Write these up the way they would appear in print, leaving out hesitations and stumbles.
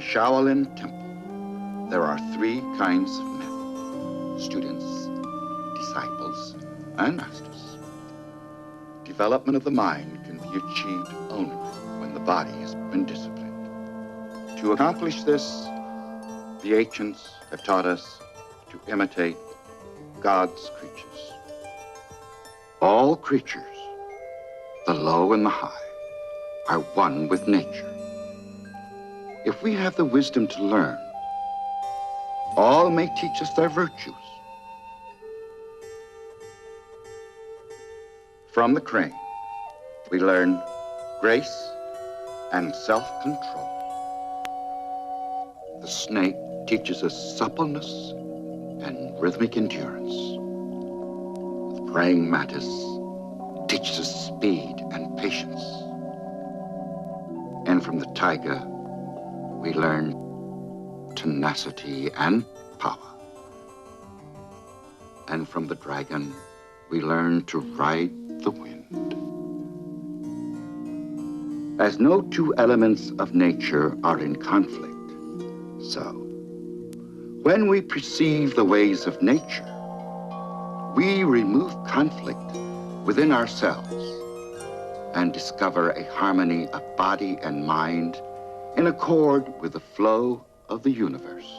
Shaolin Temple, there are three kinds of men: students, disciples, and masters. Development of the mind can be achieved only when the body has been disciplined. To accomplish this, the ancients have taught us to imitate God's creatures. All creatures, the low and the high, are one with nature. If we have the wisdom to learn, all may teach us their virtues. From the crane, we learn grace and self-control. The snake teaches us suppleness and rhythmic endurance. The praying mantis teaches us speed and patience. And from the tiger, we learn tenacity and power. And from the dragon, we learn to ride the wind. As no two elements of nature are in conflict, so when we perceive the ways of nature, we remove conflict within ourselves and discover a harmony of body and mind in accord with the flow of the universe.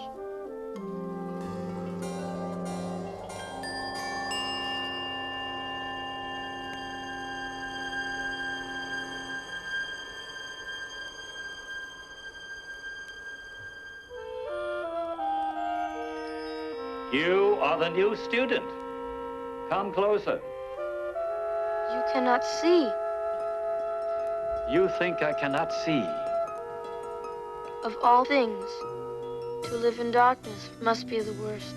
You are the new student. Come closer. You cannot see. You think I cannot see? Of all things, to live in darkness must be the worst.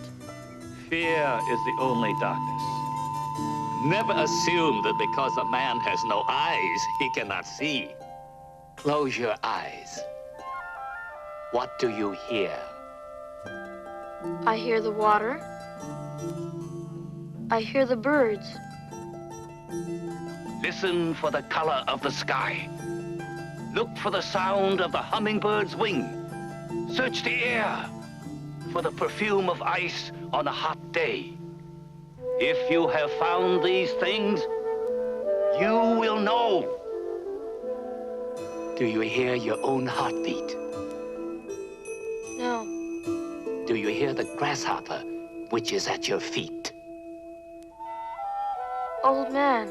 Fear is the only darkness. Never assume that because a man has no eyes, he cannot see. Close your eyes. What do you hear? I hear the water. I hear the birds. Listen for the color of the sky. Look for the sound of the hummingbird's wing. Search the air for the perfume of ice on a hot day. If you have found these things, you will know. Do you hear your own heartbeat? No. Do you hear the grasshopper which is at your feet? Old man,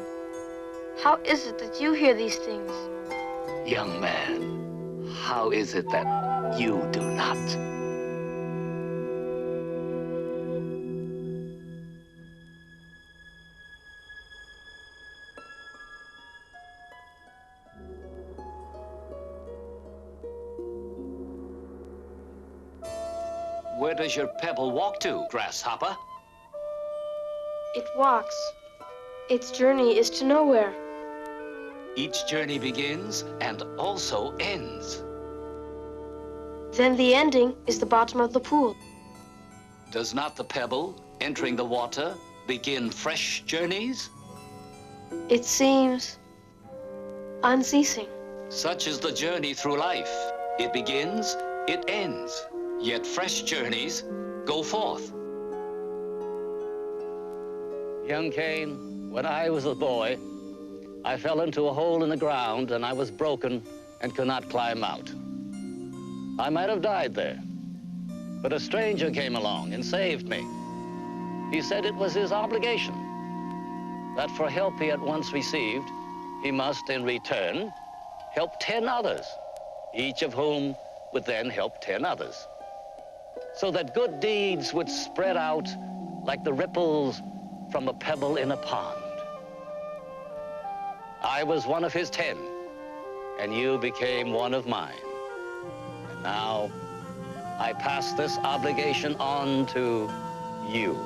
how is it that you hear these things? Young man, how is it that you do not? Where does your pebble walk to, grasshopper? It walks. Its journey is to nowhere. Each journey begins and also ends. Then the ending is the bottom of the pool. Does not the pebble, entering the water, begin fresh journeys? It seems unceasing. Such is the journey through life. It begins, it ends, yet fresh journeys go forth. Young Cain, when I was a boy, I fell into a hole in the ground and I was broken and could not climb out. I might have died there, but a stranger came along and saved me. He said it was his obligation, that for help he had once received, he must in return help 10 others, each of whom would then help 10 others, so that good deeds would spread out like the ripples from a pebble in a pond. I was one of his 10, and you became one of mine. And now, I pass this obligation on to you.